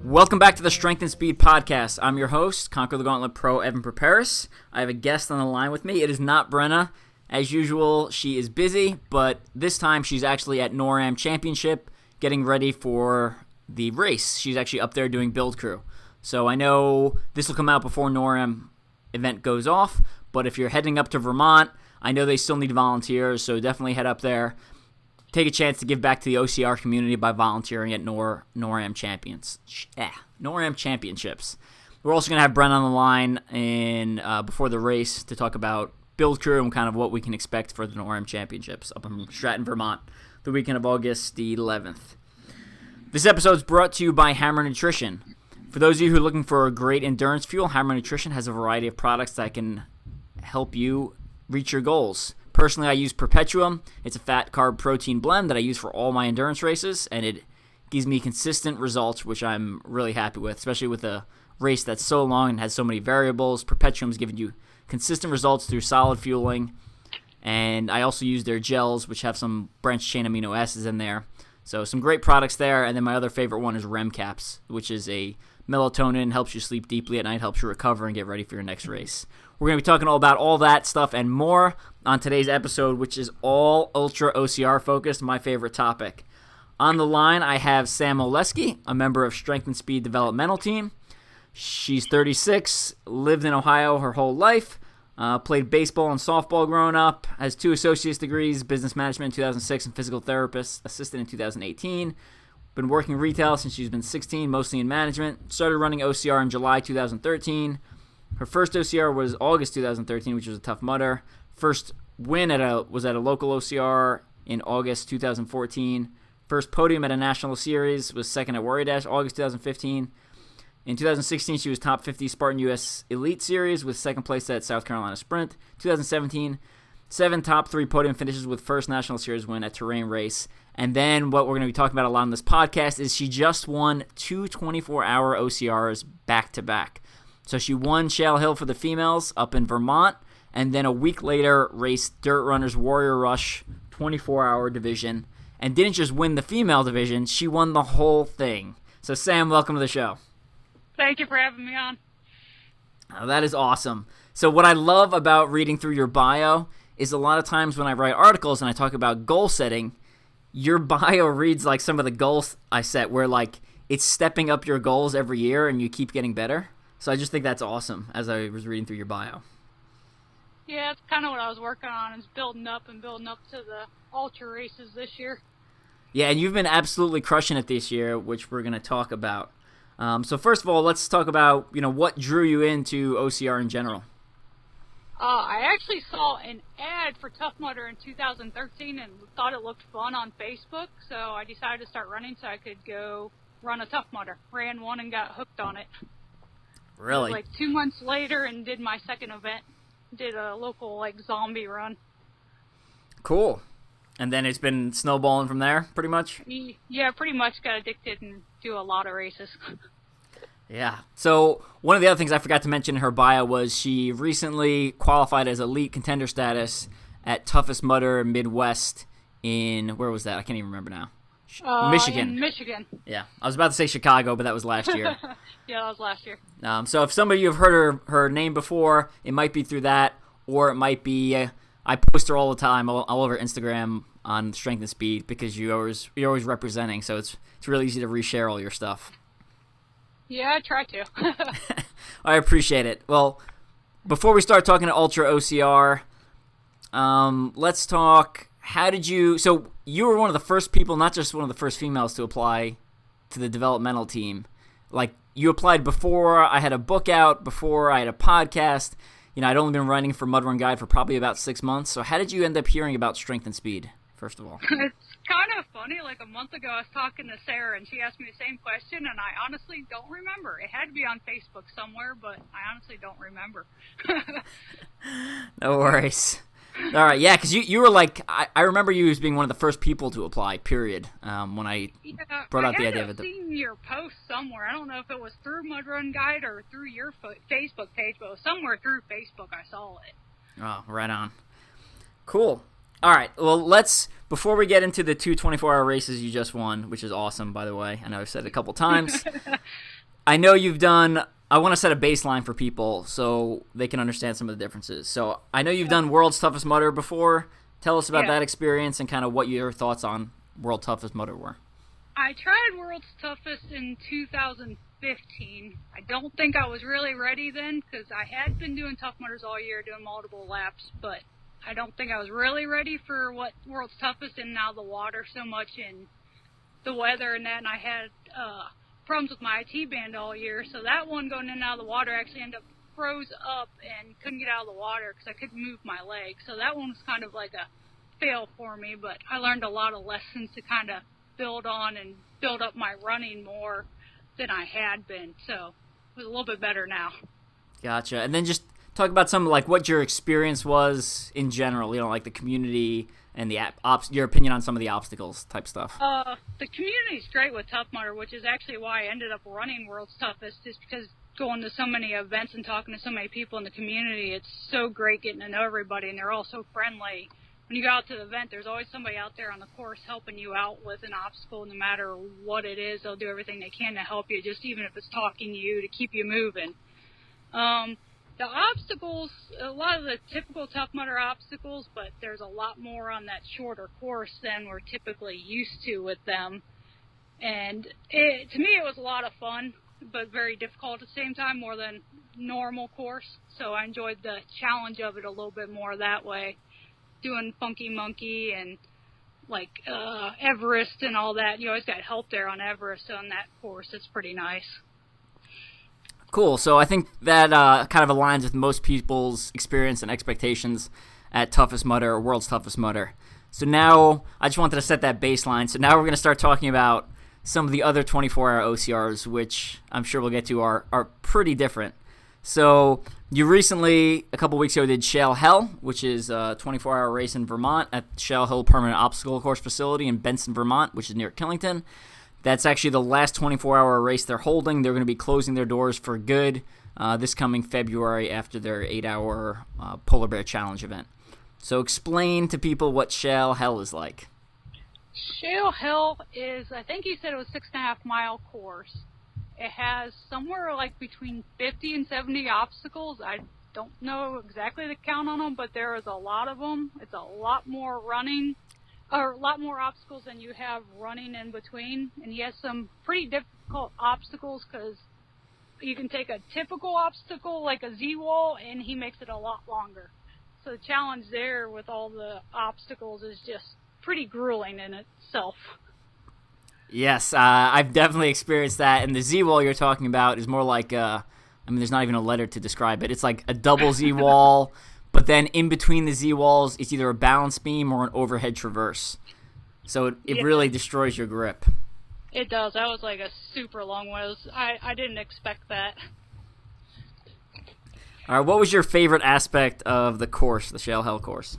Welcome back to the Strength and Speed Podcast. I'm your host, Conquer the Gauntlet Pro Evan Preparis. I have a guest on the line with me. It is not Brenna. As usual, she is busy, but this time she's actually at NORAM Championship getting ready for the race. She's actually up there doing build crew. So I know this will come out before NORAM event goes off, but if you're heading up to Vermont, I know they still need volunteers, so definitely head up there. Take a chance to give back to the OCR community by volunteering at NORAM Championships. We're also going to have Brent on the line before the race to talk about build crew and kind of what we can expect for the NORAM Championships up in Stratton, Vermont, the weekend of August the 11th. This episode is brought to you by Hammer Nutrition. For those of you who are looking for a great endurance fuel, Hammer Nutrition has a variety of products that can help you reach your goals. Personally, I use Perpetuum. It's a fat, carb, protein blend that I use for all my endurance races, and it gives me consistent results, which I'm really happy with, especially with a race that's so long and has so many variables. Perpetuum's giving you consistent results through solid fueling, and I also use their gels, which have some branched-chain amino acids in there. So some great products there, and then my other favorite one is REM Caps, which is a melatonin, helps you sleep deeply at night, helps you recover and get ready for your next race. We're going to be talking all about all that stuff and more on today's episode, which is all ultra-OCR focused, my favorite topic. On the line, I have Sam Oleskey, a member of Strength and Speed Developmental Team. She's 36, lived in Ohio her whole life, played baseball and softball growing up, has 2 associate's degrees, business management in 2006 and physical therapist assistant in 2018. Been working retail since she's been 16, mostly in management. Started running OCR in July 2013. Her first OCR was August 2013, which was a Tough Mudder. First win was at a local OCR in August 2014. First podium at a national series was second at Warrior Dash, August 2015. In 2016, she was top 50 Spartan US Elite Series with second place at South Carolina Sprint. 2017, 7 top 3 podium finishes with first national series win at Terrain Race. And then what we're going to be talking about a lot on this podcast is she just won 2 24-hour OCRs back-to-back. So she won Shale Hill for the females up in Vermont, and then a week later raced Dirt Runners Warrior Rush 24-hour division, and didn't just win the female division, she won the whole thing. So Sam, welcome to the show. Thank you for having me on. Oh, that is awesome. So what I love about reading through your bio is a lot of times when I write articles and I talk about goal setting, your bio reads like some of the goals I set where like it's stepping up your goals every year and you keep getting better. So I just think that's awesome as I was reading through your bio. Yeah, it's kind of what I was working on, is building up to the ultra races this year. Yeah, and you've been absolutely crushing it this year, which we're going to talk about. So first of all, let's talk about what drew you into OCR in general. I actually saw an ad for Tough Mudder in 2013 and thought it looked fun on Facebook, so I decided to start running so I could go run a Tough Mudder. Ran one and got hooked on it. Really? Like 2 months later and did my second event. Did a local zombie run. Cool. And then it's been snowballing from there, pretty much? Yeah, pretty much got addicted and do a lot of races. Yeah. So one of the other things I forgot to mention in her bio was she recently qualified as Elite Contender status at Toughest Mudder Midwest in, where was that? I can't even remember now. Michigan. In Michigan. Yeah. I was about to say Chicago, but that was last year. Yeah, that was last year. So if some of you have heard her name before, it might be through that, or it might be, I post her all the time, all over Instagram on Strength and Speed, because you're always representing, so it's really easy to reshare all your stuff. Yeah, I try to. I appreciate it. Well, before we start talking to Ultra OCR, let's talk, so you were one of the first people, not just one of the first females to apply to the developmental team. Like, you applied before I had a book out, before I had a podcast. I'd only been writing for Mud Run Guide for probably about 6 months. So how did you end up hearing about Strength and Speed, first of all? It's kind of funny. Like a month ago, I was talking to Sarah, and she asked me the same question, and I honestly don't remember. It had to be on Facebook somewhere, but I honestly don't remember. No worries. All right, yeah, because you were like, I remember you as being one of the first people to apply, period, when I brought out the idea of it. I had seen your post somewhere. I don't know if it was through Mud Run Guide or through your Facebook page, but it was somewhere through Facebook I saw it. Oh, right on. Cool. All right, well, before we get into the two 24-hour races you just won, which is awesome, by the way. I know I've said it a couple times. I know you've done... I want to set a baseline for people so they can understand some of the differences. So I know you've done World's Toughest Mudder before. Tell us about that experience and kind of what your thoughts on World's Toughest Mudder were. I tried World's Toughest in 2015. I don't think I was really ready then because I had been doing Tough Mudders all year, doing multiple laps, but I don't think I was really ready for what World's Toughest and now the water so much and the weather and that, and I had problems with my IT band all year, so that one going in and out of the water actually ended up froze up and couldn't get out of the water because I couldn't move my leg. So that one was kind of like a fail for me, but I learned a lot of lessons to kind of build on and build up my running more than I had been, so it was a little bit better now. Gotcha. And then just talk about some like what your experience was in general, like the community and the your opinion on some of the obstacles type stuff. The community's great with Tough Mudder, which is actually why I ended up running World's Toughest, just because going to so many events and talking to so many people in the community, it's so great getting to know everybody, and they're all so friendly. When you go out to the event, there's always somebody out there on the course helping you out with an obstacle, no matter what it is. They'll do everything they can to help you, just even if it's talking to you to keep you moving. The obstacles, a lot of the typical Tough Mudder obstacles, but there's a lot more on that shorter course than we're typically used to with them. And to me, it was a lot of fun, but very difficult at the same time, more than normal course. So I enjoyed the challenge of it a little bit more that way. Doing Funky Monkey and like Everest and all that. You always got help there on Everest on that course. It's pretty nice. Cool. So I think that kind of aligns with most people's experience and expectations at Toughest Mudder or World's Toughest Mudder. So now I just wanted to set that baseline. So now we're going to start talking about some of the other 24-hour OCRs, which I'm sure we'll get to are pretty different. So you recently, a couple weeks ago, did Shale Hell, which is a 24-hour race in Vermont at Shale Hill Permanent Obstacle Course Facility in Benson, Vermont, which is near Killington. That's actually the last 24-hour race they're holding. They're going to be closing their doors for good this coming February after their 8-hour Polar Bear Challenge event. So explain to people what Shale Hell is like. Shale Hell is, I think you said it was 6.5 mile course. It has somewhere like between 50 and 70 obstacles. I don't know exactly the count on them, but there is a lot of them. It's a lot more running. Or a lot more obstacles than you have running in between. And he has some pretty difficult obstacles because you can take a typical obstacle like a Z-wall and he makes it a lot longer. So the challenge there with all the obstacles is just pretty grueling in itself. Yes, I've definitely experienced that. And the Z-wall you're talking about is more like, there's not even a letter to describe it. It's like a double Z-wall. But then in between the Z-walls, it's either a balance beam or an overhead traverse. So it really destroys your grip. It does. That was like a super long one. I didn't expect that. All right, what was your favorite aspect of the course, the Shale Hell course?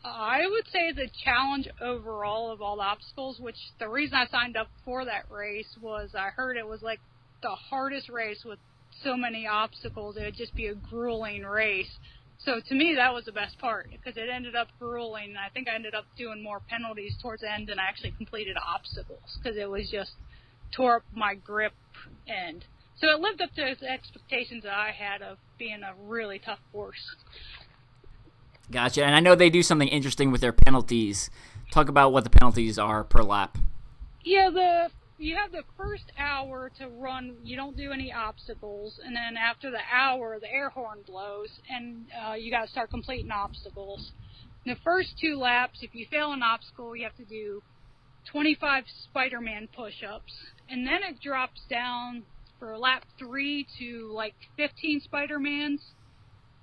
I would say the challenge overall of all the obstacles, which the reason I signed up for that race was I heard it was like the hardest race with so many obstacles. It would just be a grueling race. So to me, that was the best part because it ended up grueling. I think I ended up doing more penalties towards the end than I actually completed obstacles because it was just tore up my grip. And so it lived up to the expectations that I had of being a really tough course. Gotcha. And I know they do something interesting with their penalties. Talk about what the penalties are per lap. Yeah, you have the first hour to run. You don't do any obstacles, and then after the hour, the air horn blows, and you got to start completing obstacles. In the first 2 laps, if you fail an obstacle, you have to do 25 Spider-Man push-ups, and then it drops down for lap 3 to like 15 Spider-Mans,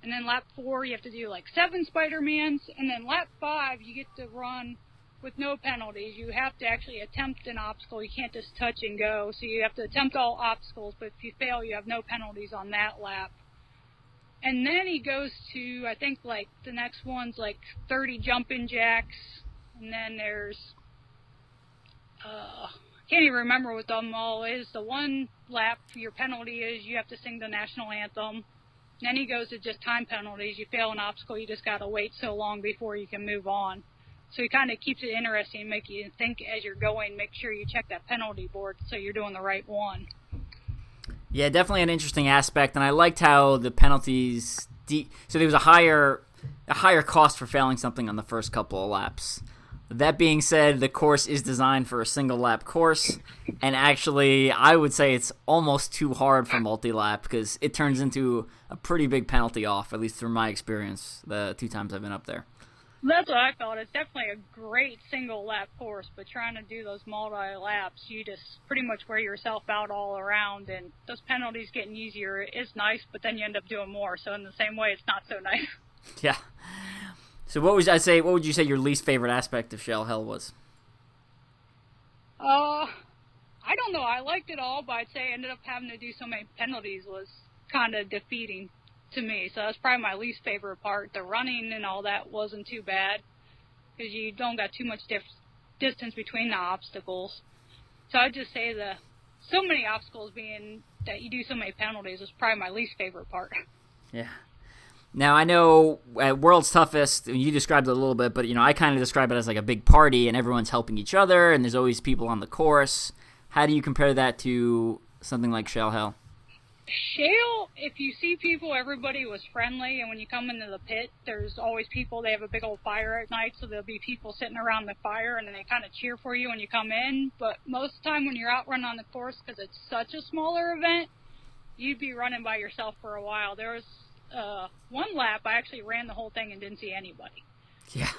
and then lap 4 you have to do like 7 Spider-Mans, and then lap 5 you get to run with no penalties. You have to actually attempt an obstacle. You can't just touch and go. So you have to attempt all obstacles, but if you fail, you have no penalties on that lap. And then he goes to, I think, like, the next one's like 30 jumping jacks. And then there's, I can't even remember what them all is. The one lap, your penalty is you have to sing the national anthem. Then he goes to just time penalties. You fail an obstacle, you just got to wait so long before you can move on. So he kind of keeps it interesting and make you think as you're going, make sure you check that penalty board so you're doing the right one. Yeah, definitely an interesting aspect, and I liked how the penalties... so there was a higher cost for failing something on the first couple of laps. That being said, the course is designed for a single-lap course, and actually, I would say it's almost too hard for multi-lap because it turns into a pretty big penalty off, at least through my experience, the 2 times I've been up there. That's what I thought. It's definitely a great single-lap course, but trying to do those multi-laps, you just pretty much wear yourself out all around, and those penalties getting easier is nice, but then you end up doing more, so in the same way, it's not so nice. Yeah. So what would you say your least favorite aspect of Shale Hell was? I don't know. I liked it all, but I'd say ended up having to do so many penalties was kind of defeating to me. So that's probably my least favorite part. The running and all that wasn't too bad because you don't got too much distance between the obstacles. So I'd just say so many obstacles being that you do so many penalties was probably my least favorite part. Yeah. Now, I know at World's Toughest, you described it a little bit, but, I kind of describe it as like a big party, and everyone's helping each other, and there's always people on the course. How do you compare that to something like Shale Hell? Shale, if you see people, everybody was friendly, and when you come into the pit, there's always people. They have a big old fire at night, so there'll be people sitting around the fire, and then they kind of cheer for you when you come in. But most of the time when you're out running on the course, because it's such a smaller event, you'd be running by yourself for a while. There was one lap I actually ran the whole thing and didn't see anybody. Yeah.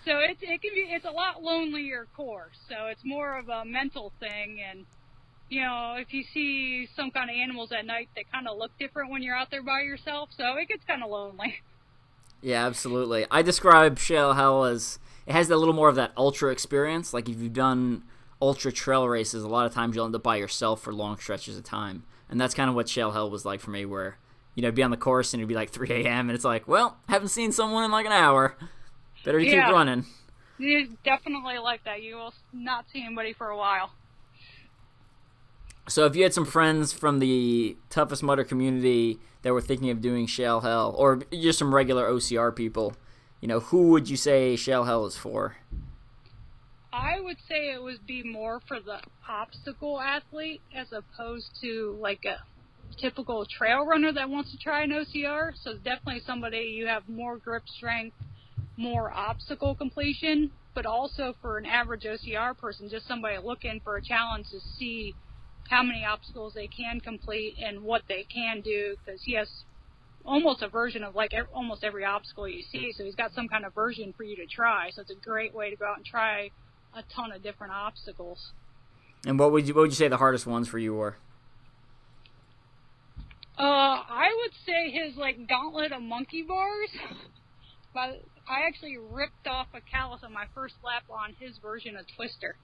So it's a lot lonelier course. So it's more of a mental thing, and if you see some kind of animals at night, they kind of look different when you're out there by yourself. So it gets kind of lonely. Yeah, absolutely. I describe Shale Hell as it has a little more of that ultra experience. Like if you've done ultra trail races, a lot of times you'll end up by yourself for long stretches of time, and that's kind of what Shale Hell was like for me, where be on the course and it'd be like 3 a.m. and it's like, well, haven't seen someone in like an hour. Better keep running. It's definitely like that. You will not see anybody for a while. So if you had some friends from the Toughest Mudder community that were thinking of doing Shale Hell, or just some regular OCR people, who would you say Shale Hell is for? I would say it would be more for the obstacle athlete as opposed to like a typical trail runner that wants to try an OCR. So definitely somebody you have more grip strength, more obstacle completion, but also for an average OCR person, just somebody looking for a challenge to see how many obstacles they can complete and what they can do, because he has almost a version of like almost every obstacle you see, so he's got some kind of version for you to try. So it's a great way to go out and try a ton of different obstacles. And what would you say the hardest ones for you were? I would say his gauntlet of monkey bars. But I actually ripped off a callus on my first lap on his version of Twister,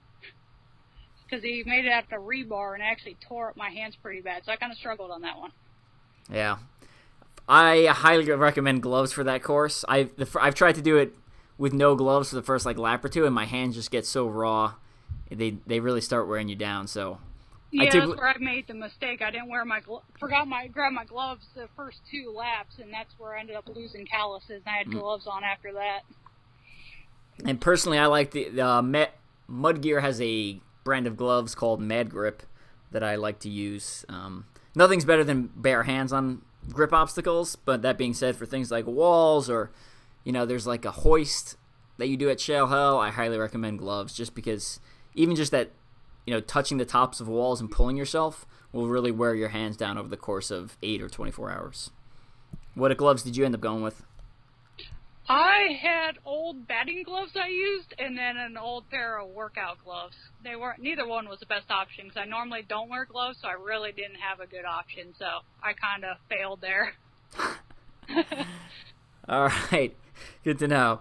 because he made it at the rebar and actually tore up my hands pretty bad. So I kind of struggled on that one. Yeah, I highly recommend gloves for that course. I've tried to do it with no gloves for the first lap or two, and my hands just get so raw. They really start wearing you down. So. Yeah, that's where I made the mistake. I didn't wear grab my gloves the first 2 laps, and that's where I ended up losing calluses, and I had gloves on after that. And personally, I like the Mud Gear has a brand of gloves called Mad Grip that I like to use. Nothing's better than bare hands on grip obstacles, but that being said, for things like walls or, there's like a hoist that you do at Shale Hell, I highly recommend gloves, just because even just that, touching the tops of walls and pulling yourself will really wear your hands down over the course of 8 or 24 hours. What gloves did you end up going with? I had old batting gloves I used, and then an old pair of workout gloves. Neither one was the best option, because I normally don't wear gloves, so I really didn't have a good option, so I kind of failed there. All right, good to know.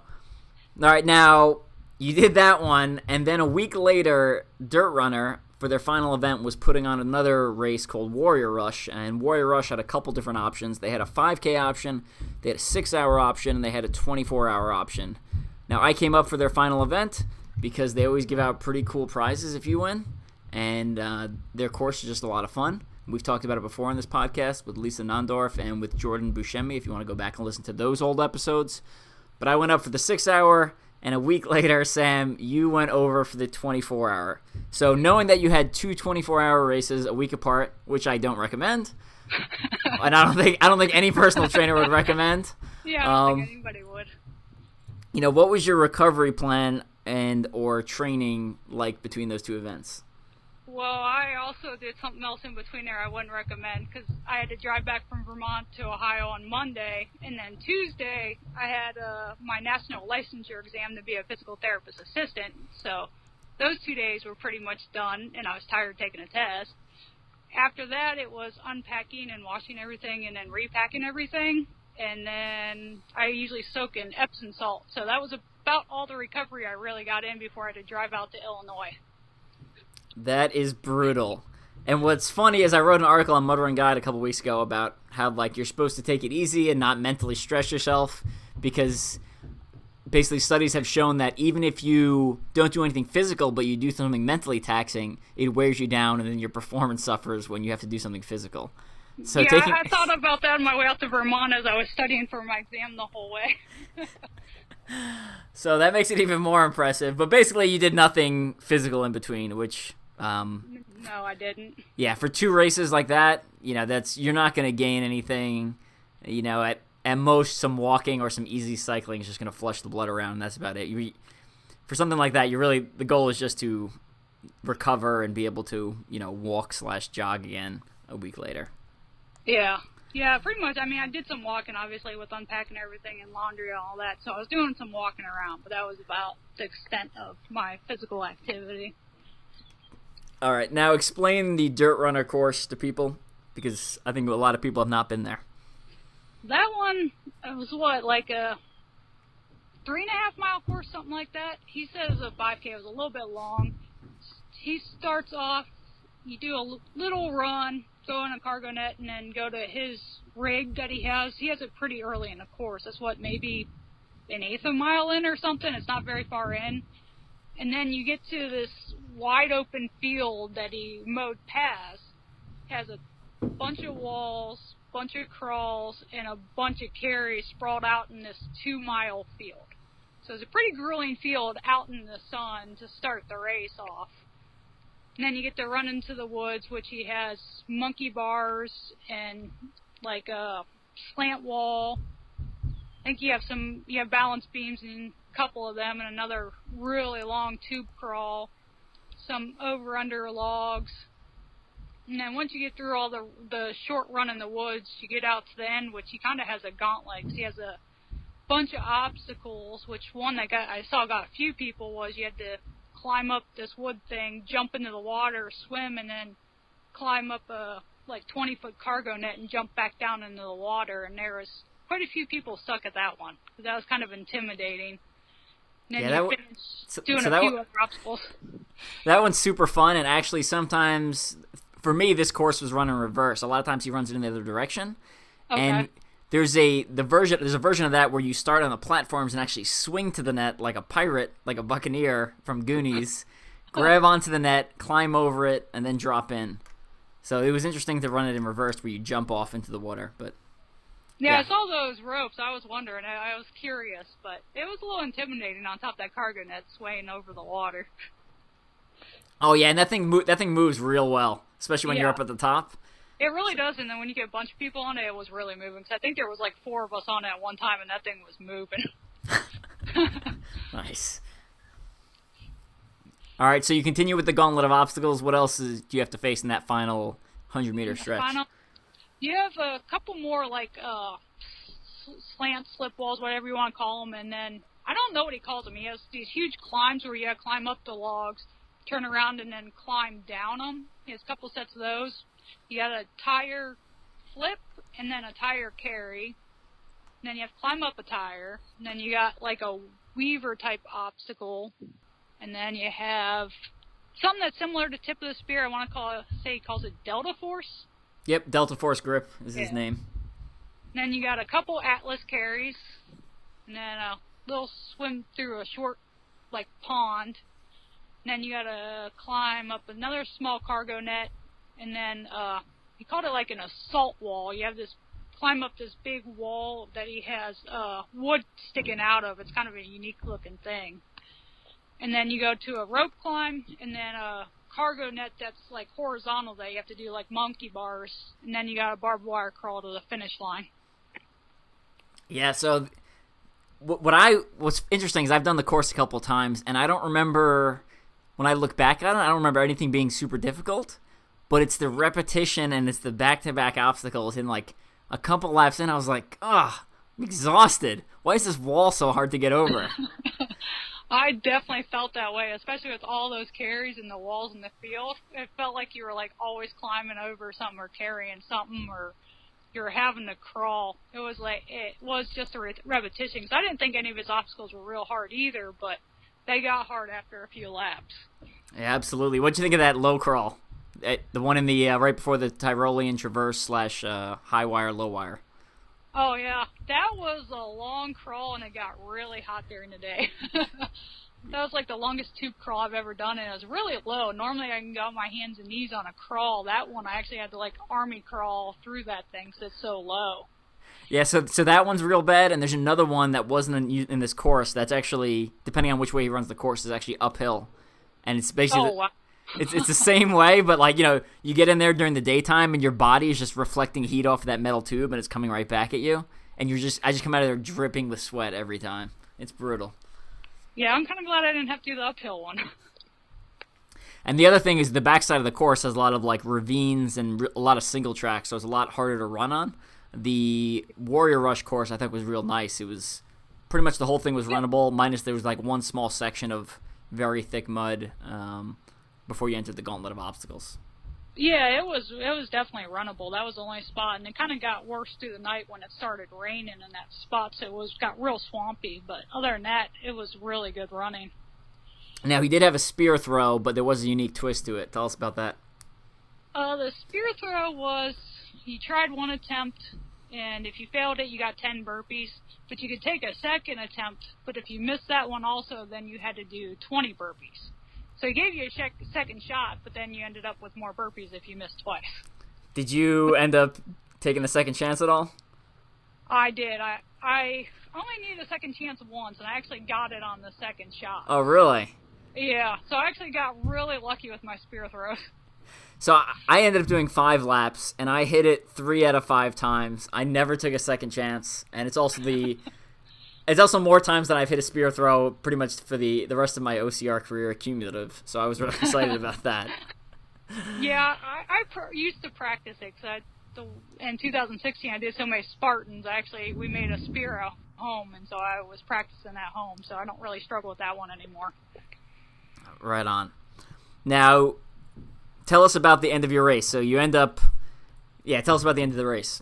All right, now, You did that one, and then a week later, Dirt Runner, for their final event, was putting on another race called Warrior Rush, and Warrior Rush had a couple different options. They had a 5K option, they had a 6-hour option, and they had a 24-hour option. Now, I came up for their final event because they always give out pretty cool prizes if you win, and their course is just a lot of fun. We've talked about it before on this podcast with Lisa Nondorf and with Jordan Buscemi if you want to go back and listen to those old episodes. But I went up for the 6-hour, and a week later, Sam, you went over for the 24-hour. So knowing that you had two 24-hour races a week apart, which I don't recommend, and I don't think any personal trainer would recommend. Yeah, I don't think anybody would. You know, what was your recovery plan and or training like between those two events? Well, I also did something else in between there I wouldn't recommend because I had to drive back from Vermont to Ohio on Monday, and then Tuesday I had my national licensure exam to be a physical therapist assistant. So those 2 days were pretty much done, and I was tired taking a test. After that, it was unpacking and washing everything and then repacking everything, and then I usually soak in Epsom salt. So that was about all the recovery I really got in before I had to drive out to Illinois. That is brutal. And what's funny is I wrote an article on Motor and Guide a couple weeks ago about how like you're supposed to take it easy and not mentally stress yourself because basically studies have shown that even if you don't do anything physical but you do something mentally taxing, it wears you down and then your performance suffers when you have to do something physical. So yeah, I thought about that on my way out to Vermont as I was studying for my exam the whole way. So that makes it even more impressive. But basically you did nothing physical in between, which... no, I didn't. Yeah, for two races like that, you know, you're not going to gain anything. You know, at most, some walking or some easy cycling is just going to flush the blood around, and that's about it. For something like that, the goal is just to recover and be able to, you know, walk/jog again a week later. Yeah, pretty much. I mean, I did some walking, obviously, with unpacking everything and laundry and all that, so I was doing some walking around, but that was about the extent of my physical activity. All right, now explain the Dirt Runner course to people, because I think a lot of people have not been there. That one, it was like a 3.5 mile course, something like that. He says a 5K. It was a little bit long. He starts off, you do a little run, go in a cargo net, and then go to his rig that he has. He has it pretty early in the course. That's maybe an eighth of a mile in or something. It's not very far in. And then you get to this wide open field that he mowed past. Has a bunch of walls, bunch of crawls, and a bunch of carries sprawled out in this 2-mile field. So it's a pretty grueling field out in the sun to start the race off. And then you get to run into the woods, which he has monkey bars and like a slant wall. I think you have balance beams in a couple of them, and another really long tube crawl, some over-under logs. And then once you get through all the short run in the woods, you get out to the end, which he kind of has a gauntlet. He has a bunch of obstacles, which one that I saw got a few people was you had to climb up this wood thing, jump into the water, swim, and then climb up a 20-foot cargo net and jump back down into the water. And there was quite a few people stuck at that one. So that was kind of intimidating. And then you finished doing a few other obstacles. That one's super fun, and actually sometimes, for me, this course was run in reverse. A lot of times he runs it in the other direction. Okay. And there's a version of that where you start on the platforms and actually swing to the net like a pirate, like a buccaneer from Goonies, grab onto the net, climb over it, and then drop in. So it was interesting to run it in reverse where you jump off into the water, but... Yeah, I saw those ropes. I was wondering. I was curious, but it was a little intimidating on top of that cargo net swaying over the water. Oh yeah, and that thing moves real well, especially when you're up at the top. It really does, and then when you get a bunch of people on it, it was really moving. Cause I think there was 4 of us on it at one time, and that thing was moving. Nice. All right, so you continue with the gauntlet of obstacles. What else do you have to face in that final 100-meter stretch? You have a couple more, slant slip walls, whatever you want to call them, and then, I don't know what he calls them. He has these huge climbs where you have to climb up the logs, turn around, and then climb down them. He has a couple sets of those. You got a tire flip, and then a tire carry. And then you have to climb up a tire. And then you got, a weaver type obstacle, and then you have something that's similar to tip of the spear. I want to say he calls it Delta Force. Yep, Delta Force Grip is his name. And then you got a couple Atlas carries, and then a little swim through a short, like, pond. And then you got to climb up another small cargo net, and then he called it like an assault wall. You have this climb up this big wall that he has wood sticking out of. It's kind of a unique looking thing. And then you go to a rope climb, and then a cargo net that's like horizontal that you have to do like monkey bars, and then you got a barbed wire crawl to the finish line. Yeah, so what's interesting is I've done the course a couple times, and I don't remember, when I look back on it, I don't remember anything being super difficult, but it's the repetition and it's the back-to-back obstacles. In like a couple laps in, I was like, I'm exhausted. Why is this wall so hard to get over? I definitely felt that way, especially with all those carries and the walls in the field. It felt like you were like always climbing over something or carrying something, or you're having to crawl. It was just a repetition. Because I didn't think any of his obstacles were real hard either, but they got hard after a few laps. Yeah, absolutely. What'd you think of that low crawl? The one in the right before the Tyrolean Traverse / high wire, low wire. Oh, yeah. That was a long crawl, and it got really hot during the day. That was like the longest tube crawl I've ever done, and it was really low. Normally I can go on my hands and knees on a crawl. That one I actually had to like army crawl through that thing because it's so low. Yeah, so that one's real bad, and there's another one that wasn't in this course that's actually, depending on which way he runs the course, is actually uphill. And it's basically... Oh, wow. It's the same way, but like, you get in there during the daytime and your body is just reflecting heat off of that metal tube and it's coming right back at you. And I just come out of there dripping with sweat every time. It's brutal. Yeah, I'm kind of glad I didn't have to do the uphill one. And the other thing is the backside of the course has a lot of like ravines and a lot of single tracks, so it's a lot harder to run on. The Warrior Rush course I thought was real nice. It was pretty much the whole thing was runnable, minus there was like one small section of very thick mud before you entered the gauntlet of obstacles. Yeah, it was definitely runnable. That was the only spot, and it kind of got worse through the night when it started raining in that spot, so it got real swampy. But other than that, it was really good running. Now, he did have a spear throw, but there was a unique twist to it. Tell us about that. The spear throw was, he tried one attempt, and if you failed it, you got 10 burpees. But you could take a second attempt, but if you missed that one also, then you had to do 20 burpees. So he gave you a second shot, but then you ended up with more burpees if you missed twice. Did you end up taking the second chance at all? I did. I only needed a second chance once, and I actually got it on the second shot. Oh, really? Yeah, so I actually got really lucky with my spear throws. So I ended up doing 5 laps, and I hit it 3 out of 5 times. I never took a second chance, and it's also it's also more times than I've hit a spear throw pretty much for the rest of my OCR career cumulative, so I was really excited about that. Yeah, I used to practice it, because in 2016 I did so many Spartans. We made a spear at home, and so I was practicing at home, so I don't really struggle with that one anymore. Right on. Now, tell us about the end of your race. So you end up... Yeah, tell us about the end of the race.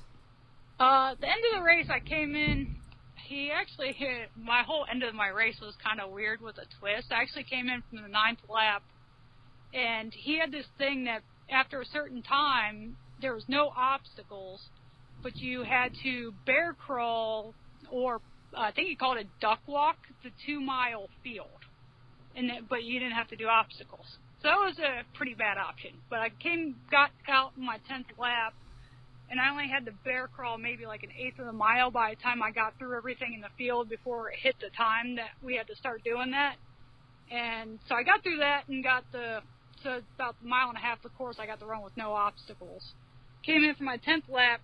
The end of the race, I came in... He actually hit... My whole end of my race was kind of weird with a twist. I actually came in from the 9th lap, and he had this thing that after a certain time, there was no obstacles, but you had to bear crawl, or I think he called it duck walk, the 2-mile field. But you didn't have to do obstacles. So that was a pretty bad option. But I got out in my 10th lap, and I only had to bear crawl maybe like an eighth of a mile by the time I got through everything in the field before it hit the time that we had to start doing that. And so I got through that and got so about a mile and a half of the course I got to run with no obstacles. Came in for my 10th lap.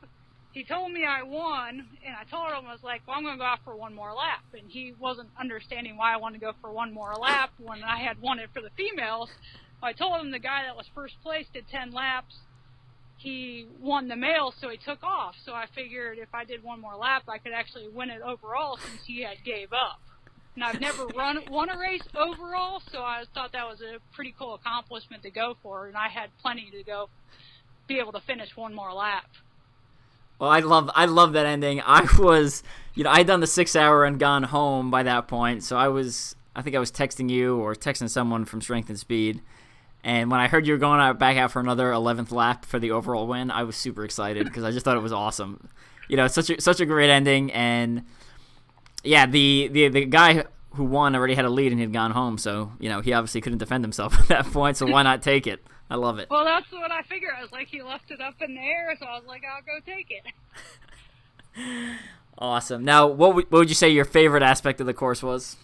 He told me I won, and I told him, I was like, well, I'm going to go out for one more lap. And he wasn't understanding why I wanted to go for one more lap when I had won it for the females. I told him the guy that was first place did 10 laps. He won the males, so he took off. So I figured if I did one more lap, I could actually win it overall since he had gave up. And I've never won a race overall, so I thought that was a pretty cool accomplishment to go for. And I had plenty to go, be able to finish one more lap. Well, I love that ending. I was, I'd done the 6 hour and gone home by that point. So I think I was texting you or texting someone from Strength and Speed. And when I heard you were going back out for another 11th lap for the overall win, I was super excited because I just thought it was awesome. Such a great ending. And yeah, the guy who won already had a lead and he'd gone home. So, he obviously couldn't defend himself at that point. So why not take it? I love it. Well, that's what I figured. I was like, he left it up in the air, so I was like, I'll go take it. Awesome. Now, what would you say your favorite aspect of the course was?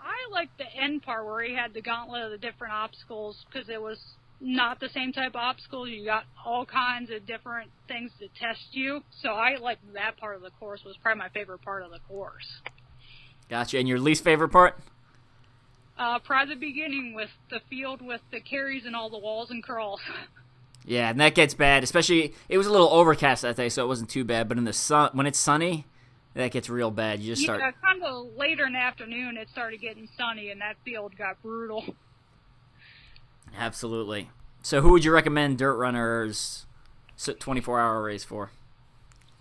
I liked the end part where he had the gauntlet of the different obstacles because it was not the same type of obstacles. You got all kinds of different things to test you. So I liked that part of the course was probably my favorite part of the course. Gotcha. And your least favorite part? Probably the beginning with the field with the carries and all the walls and crawls. Yeah, and that gets bad. Especially, it was a little overcast that day, so it wasn't too bad. But in the sun, when it's sunny, that gets real bad. You just start. Yeah, kind of later in the afternoon, it started getting sunny, and that field got brutal. Absolutely. So, who would you recommend dirt runners 24-hour race for?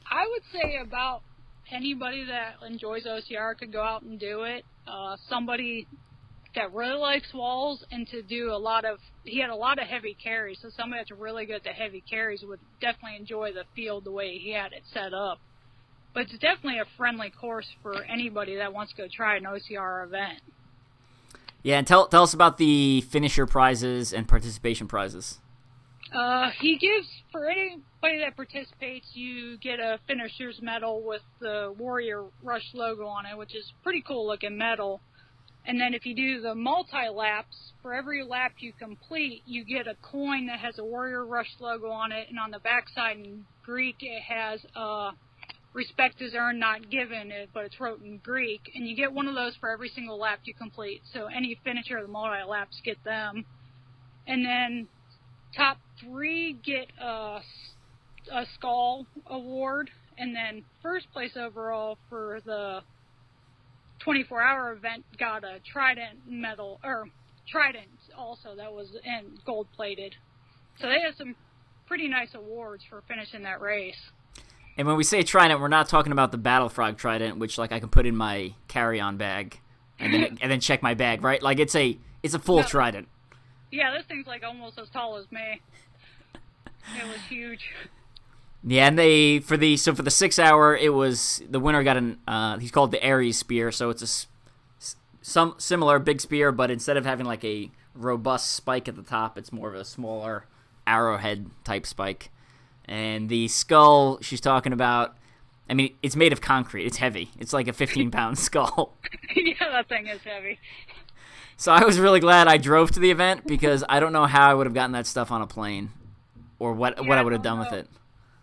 I would say about anybody that enjoys OCR could go out and do it. Somebody that really likes walls and to do he had a lot of heavy carries, so somebody that's really good at the heavy carries would definitely enjoy the field the way he had it set up. But it's definitely a friendly course for anybody that wants to go try an OCR event. Yeah, and tell us about the finisher prizes and participation prizes. He gives, for anybody that participates, you get a finisher's medal with the Warrior Rush logo on it, which is pretty cool looking medal. And then if you do the multi-laps, for every lap you complete, you get a coin that has a Warrior Rush logo on it, and on the backside in Greek it has respect is earned, not given, but it's wrote in Greek. And you get one of those for every single lap you complete. So any finisher of the multi-laps get them. And then top 3 get a skull award. And then first place overall for the 24-hour event got a Trident medal, or Trident also, that was in gold-plated. So they have some pretty nice awards for finishing that race. And when we say Trident, we're not talking about the Battle Frog Trident, which I can put in my carry-on bag and then check my bag, right? It's a full Trident. Yeah, this thing's almost as tall as me. It was huge. Yeah, and for the 6 hour, it was the winner got he's called the Ares spear, so it's some similar big spear, but instead of having a robust spike at the top, it's more of a smaller arrowhead type spike. And the skull she's talking about, I mean, it's made of concrete. It's heavy. It's like a 15-pound skull. Yeah, that thing is heavy. So I was really glad I drove to the event because I don't know how I would have gotten that stuff on a plane or what I would have done with it.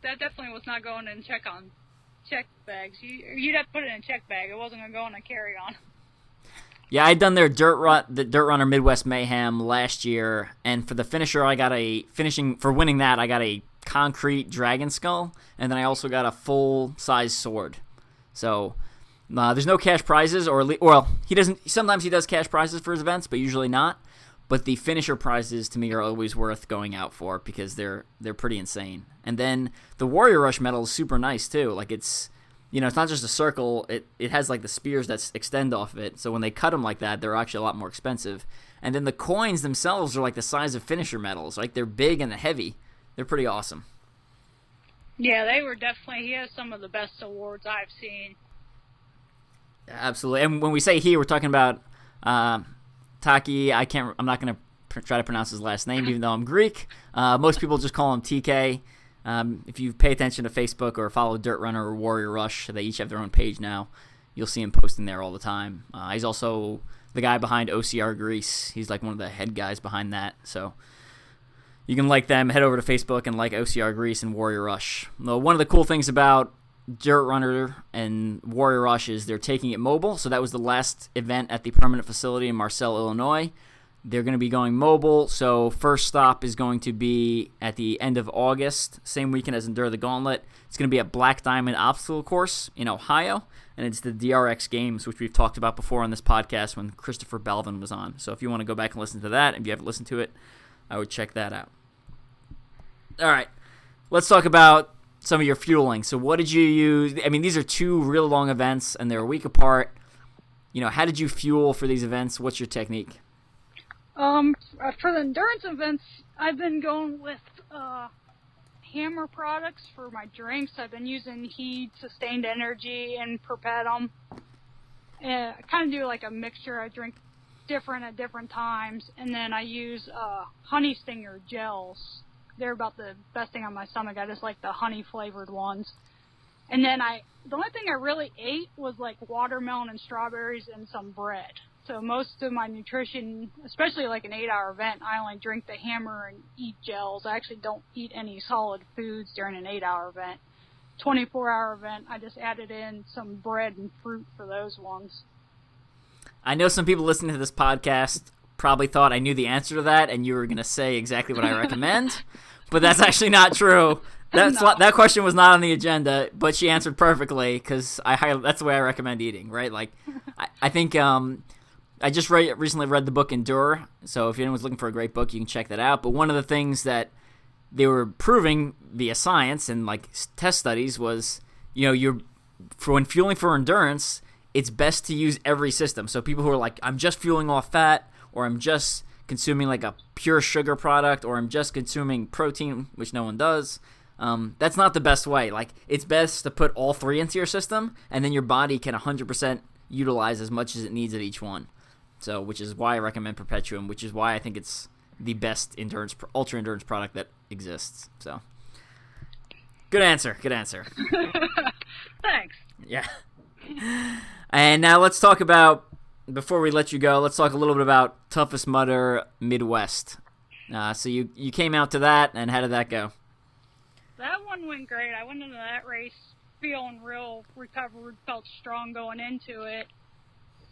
That definitely was not going in check bags. You'd have to put it in a check bag. It wasn't going to go in a carry-on. Yeah, I'd done their Dirt Runner Midwest Mayhem last year, and for the finisher, for winning that, I got a concrete dragon skull, and then I also got a full-size sword. So there's no cash prizes, he doesn't. Sometimes he does cash prizes for his events, but usually not. But the finisher prizes to me are always worth going out for because they're pretty insane. And then the Warrior Rush medal is super nice too. It's it's not just a circle. It has the spears that extend off of it. So when they cut them like that, they're actually a lot more expensive. And then the coins themselves are the size of finisher medals. They're big and heavy. They're pretty awesome. Yeah, they were definitely. He has some of the best awards I've seen. Absolutely. And when we say he, we're talking about Taki. I'm not going to try to pronounce his last name, even though I'm Greek. Most people just call him TK. If you pay attention to Facebook or follow Dirt Runner or Warrior Rush, they each have their own page now. You'll see him posting there all the time. He's also the guy behind OCR Greece. He's one of the head guys behind that. So you can like them. Head over to Facebook and like OCR Greece and Warrior Rush. One of the cool things about Dirt Runner and Warrior Rush is they're taking it mobile. So that was the last event at the permanent facility in Marseilles, Illinois. They're going to be going mobile, so first stop is going to be at the end of August, same weekend as Endure the Gauntlet. It's going to be at Black Diamond Obstacle Course in Ohio, and it's the DRX Games, which we've talked about before on this podcast when Christopher Belvin was on. So if you want to go back and listen to that, if you haven't listened to it, I would check that out. All right, let's talk about some of your fueling. So what did you use? I mean, these are two real long events, and they're a week apart. How did you fuel for these events? What's your technique? For the endurance events, I've been going with Hammer products for my drinks. I've been using Heed, Sustained Energy, and Perpetuum. I kind of do like a mixture. I drink different at different times, and then I use Honey Stinger gels. They're about the best thing on my stomach. I just like the honey flavored ones. And then the only thing I really ate was like watermelon and strawberries and some bread. So most of my nutrition, especially like an 8-hour event, I only drink the Hammer and eat gels. I actually don't eat any solid foods during an 8-hour event. 24-hour event, I just added in some bread and fruit for those ones. I know some people listening to this podcast probably thought I knew the answer to that, and you were going to say exactly what I recommend, but that's actually not true. That question was not on the agenda, but she answered perfectly because that's the way I recommend eating, right? Like, I think I just recently read the book Endure, so if anyone's looking for a great book, you can check that out. But one of the things that they were proving via science and like test studies was, when fueling for endurance, it's best to use every system. So people who are like, I'm just fueling off fat, or I'm just consuming like a pure sugar product, or I'm just consuming protein, which no one does. That's not the best way. Like, it's best to put all three into your system, and then your body can 100% utilize as much as it needs at each one. So, which is why I recommend Perpetuum, which is why I think it's the best ultra endurance product that exists. So, good answer. Thanks. Yeah. And now let's talk about, before we let you go, let's talk a little bit about Toughest Mudder Midwest. So you came out to that, and how did that go? That one went great. I went into that race feeling real recovered, felt strong going into it.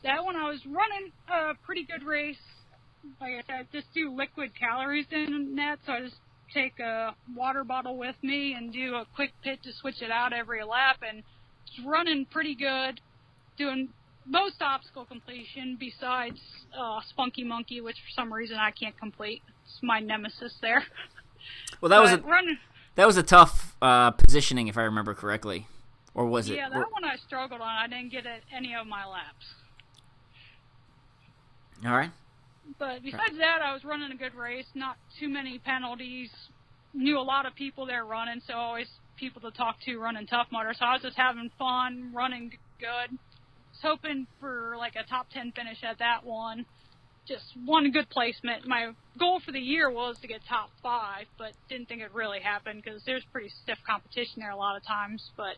That one I was running a pretty good race. Like I said, just do liquid calories in that, so I just take a water bottle with me and do a quick pit to switch it out every lap, and it's running pretty good, doing most obstacle completion besides Spunky Monkey, which for some reason I can't complete. It's my nemesis there. Well, that was a tough positioning, if I remember correctly. Or was it? Yeah, that one I struggled on. I didn't get at any of my laps. All right. But besides that, I was running a good race, not too many penalties. Knew a lot of people there running, so always people to talk to running Tough Mudder. So I was just having fun, running good. Was hoping for like a top 10 finish at that one. Just one good placement. My goal for the year was to get top 5, but didn't think it'd really happen because there's pretty stiff competition there a lot of times. But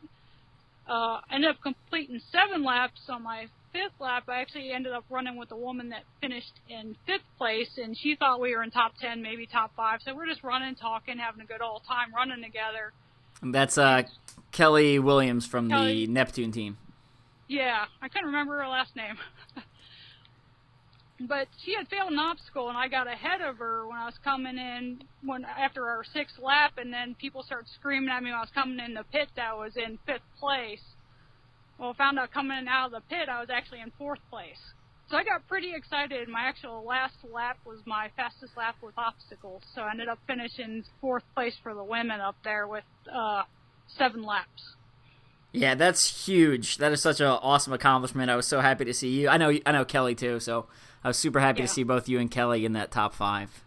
ended up completing 7 laps. On my 5th lap, I actually ended up running with a woman that finished in 5th place, and she thought we were in top 10, maybe top 5. So we're just running, talking, having a good old time running together. And that's Kelly Williams from the Neptune team. Yeah, I couldn't remember her last name. But she had failed an obstacle, and I got ahead of her when I was coming in after our 6th lap, and then people started screaming at me when I was coming in the pit that I was in 5th place. Well, I found out coming out of the pit I was actually in 4th place. So I got pretty excited. My actual last lap was my fastest lap with obstacles, so I ended up finishing 4th place for the women up there with 7 laps. Yeah, that's huge. That is such an awesome accomplishment. I was so happy to see you. I know Kelly too, so I was super happy to see both you and Kelly in that top 5.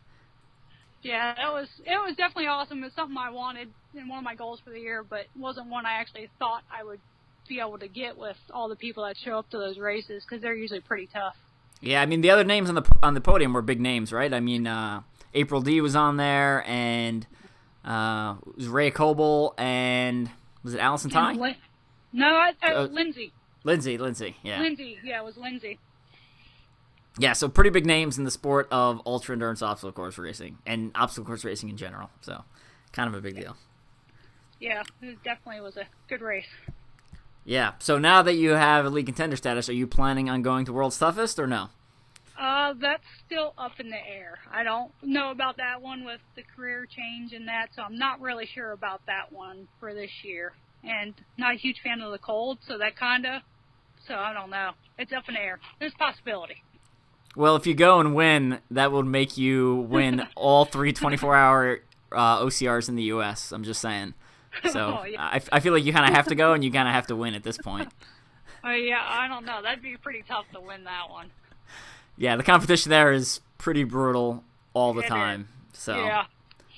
Yeah, it was definitely awesome. It's something I wanted and one of my goals for the year, but it wasn't one I actually thought I would be able to get with all the people that show up to those races because they're usually pretty tough. Yeah, I mean the other names on the podium were big names, right? I mean April D was on there, and it was Rhea Coble, and was it Allison Ty? Lindsay. Lindsay, yeah. It was Lindsay. Yeah, so pretty big names in the sport of ultra-endurance obstacle course racing, and obstacle course racing in general, so kind of a big deal. Yeah, it definitely was a good race. Yeah, so now that you have Elite Contender status, are you planning on going to World's Toughest or no? That's still up in the air. I don't know about that one with the career change and that, so I'm not really sure about that one for this year. And not a huge fan of the cold, so I don't know. It's up in the air. There's a possibility. Well, if you go and win, that will make you win all 3 24-hour OCRs in the U.S. I'm just saying. So Oh, yeah. I feel like you kind of have to go and you kind of have to win at this point. Oh, yeah, I don't know. That'd be pretty tough to win that one. Yeah, the competition there is pretty brutal all the time. So Yeah.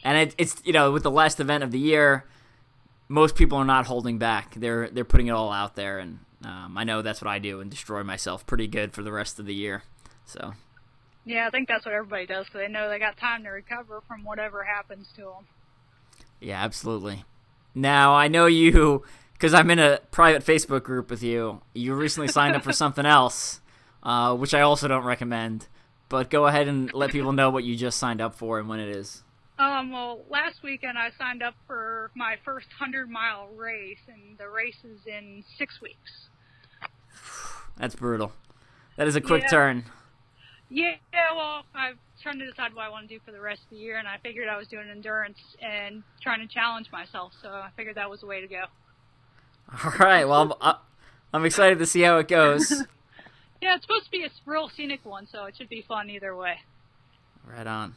And it's with the last event of the year, most people are not holding back. They're putting it all out there, and I know that's what I do and destroy myself pretty good for the rest of the year. So. Yeah, I think that's what everybody does because they know they got time to recover from whatever happens to them. Yeah, absolutely. Now, I know you, because I'm in a private Facebook group with you, you recently signed up for something else, which I also don't recommend. But go ahead and let people know what you just signed up for and when it is. Well, last weekend I signed up for my first 100-mile race, and the race is in 6 weeks. That's brutal. That is a quick turn. Yeah, well, I'm trying to decide what I want to do for the rest of the year, and I figured I was doing endurance and trying to challenge myself, so I figured that was the way to go. All right, well, I'm excited to see how it goes. Yeah, it's supposed to be a real scenic one, so it should be fun either way. Right on.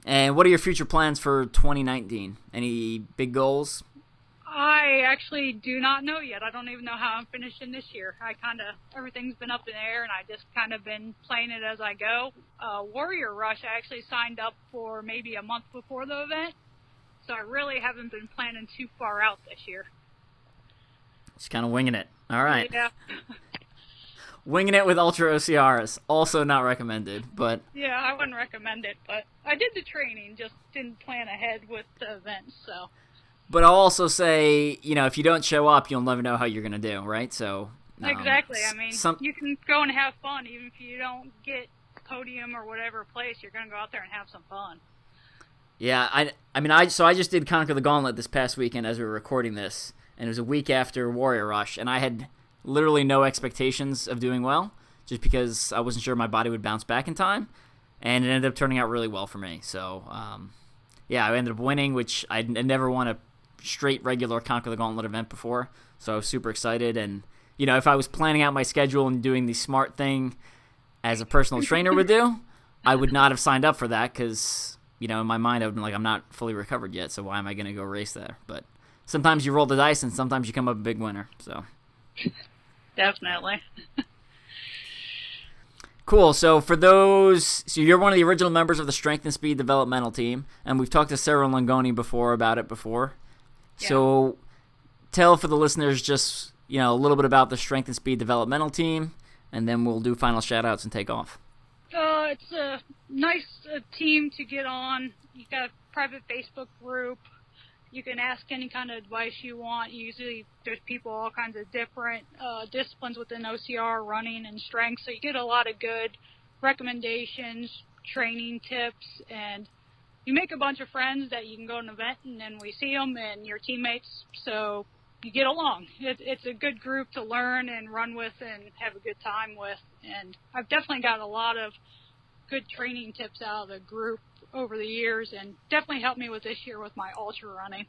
And what are your future plans for 2019? Any big goals? I actually do not know yet. I don't even know how I'm finishing this year. Everything's been up in the air, and I just kind of been playing it as I go. Warrior Rush, I actually signed up for maybe a month before the event, so I really haven't been planning too far out this year. Just kind of winging it. All right. Yeah. Winging it with ultra-OCRs, also not recommended, but... Yeah, I wouldn't recommend it, but I did the training, just didn't plan ahead with the events, so... But I'll also say, if you don't show up, you'll never know how you're going to do, right? So exactly. I mean, you can go and have fun. Even if you don't get podium or whatever place, you're going to go out there and have some fun. Yeah, I just did Conquer the Gauntlet this past weekend as we were recording this, and it was a week after Warrior Rush, and I had literally no expectations of doing well, just because I wasn't sure my body would bounce back in time, and it ended up turning out really well for me. So, yeah, I ended up winning, which I never won a straight regular Conquer the Gauntlet event before, so I was super excited. And if I was planning out my schedule and doing the smart thing as a personal trainer would do, I would not have signed up for that because in my mind I would have been like, I'm not fully recovered yet, so why am I going to go race there? But sometimes you roll the dice and sometimes you come up a big winner. So definitely. Cool. So you're one of the original members of the Strength and Speed Developmental Team, and we've talked to Sarah Langoni about it before. Yeah. So tell for the listeners just, a little bit about the Strength and Speed Developmental Team, and then we'll do final shout-outs and take off. It's a nice team to get on. You got a private Facebook group. You can ask any kind of advice you want. Usually there's people all kinds of different disciplines within OCR, running and strength, so you get a lot of good recommendations, training tips, and you make a bunch of friends that you can go to an event and then we see them and your teammates, so you get along. It's a good group to learn and run with and have a good time with, and I've definitely got a lot of good training tips out of the group over the years, and definitely helped me with this year with my ultra running.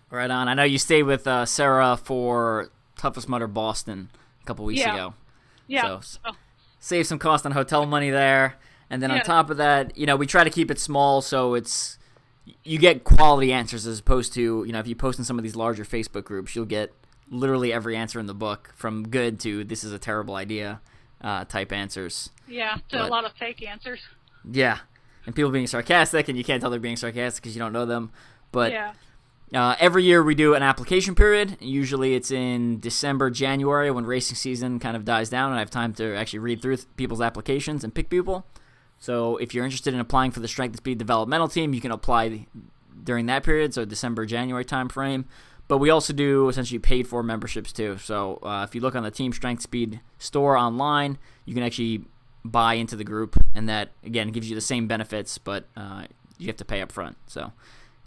Right on. I know you stayed with Sarah for Toughest Mudder Boston a couple weeks ago. Yeah. So save some cost on hotel money there. And then on top of that, we try to keep it small so you get quality answers as opposed to, if you post in some of these larger Facebook groups, you'll get literally every answer in the book from good to this is a terrible idea type answers. Yeah, a lot of fake answers. Yeah, and people being sarcastic, and you can't tell they're being sarcastic because you don't know them. But every year we do an application period. Usually it's in December, January when racing season kind of dies down and I have time to actually read through people's applications and pick people. So if you're interested in applying for the Strength and Speed Developmental Team, you can apply during that period, so December, January time frame. But we also do essentially paid-for memberships too. So if you look on the Team Strength Speed store online, you can actually buy into the group, and that, again, gives you the same benefits, but you have to pay up front. So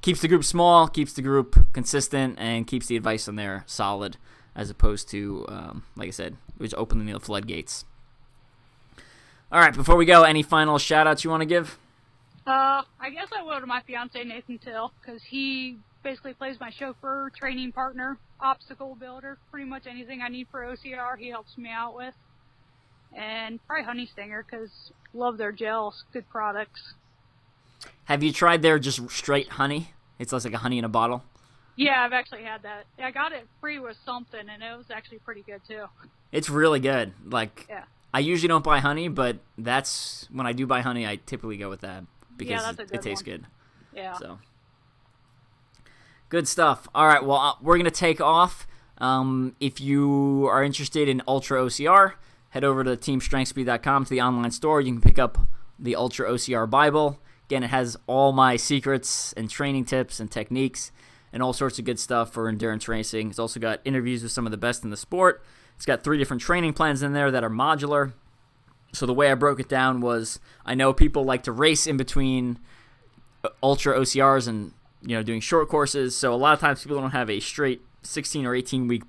keeps the group small, keeps the group consistent, and keeps the advice on there solid, as opposed to, like I said, which opening the floodgates. All right, before we go, any final shout-outs you want to give? I guess I will to my fiance, Nathan Till, because he basically plays my chauffeur, training partner, obstacle builder, pretty much anything I need for OCR he helps me out with. And probably Honey Stinger, because love their gels, good products. Have you tried their just straight honey? It's like a honey in a bottle. Yeah, I've actually had that. I got it free with something, and it was actually pretty good too. It's really good. Like, yeah. I usually don't buy honey, but that's when I do buy honey, I typically go with that because it tastes good. Yeah. So good stuff. All right, well, we're gonna take off. If you are interested in ultra-ocr, head over to teamstrengthspeed.com to the online store. You can pick up the ultra-ocr Bible. Again, it has all my secrets and training tips and techniques and all sorts of good stuff for endurance racing. It's also got interviews with some of the best in the sport. It's got 3 different training plans in there that are modular. So the way I broke it down was, I know people like to race in between ultra OCRs and doing short courses. So a lot of times people don't have a straight 16 or 18 week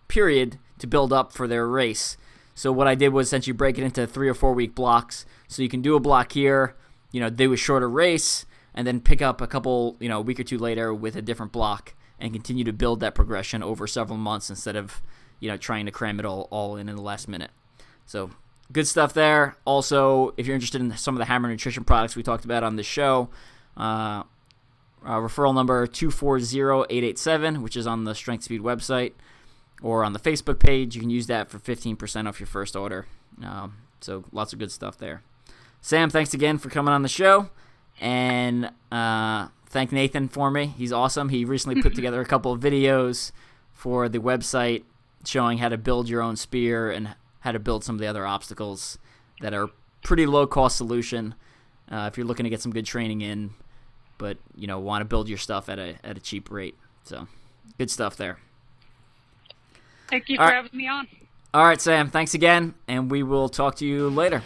period to build up for their race. So what I did was essentially break it into 3 or 4 week blocks. So you can do a block here, do a shorter race, and then pick up a couple, a week or 2 later with a different block and continue to build that progression over several months instead of, trying to cram it all in the last minute. So good stuff there. Also, if you're interested in some of the Hammer Nutrition products we talked about on this show, referral number 240887, which is on the Strength Speed website or on the Facebook page. You can use that for 15% off your first order. So lots of good stuff there. Sam, thanks again for coming on the show. And thank Nathan for me. He's awesome. He recently put together a couple of videos for the website showing how to build your own spear and how to build some of the other obstacles that are pretty low-cost solution if you're looking to get some good training in, but want to build your stuff at a cheap rate. So good stuff there. Thank you for having me on. All right, Sam. Thanks again, and we will talk to you later.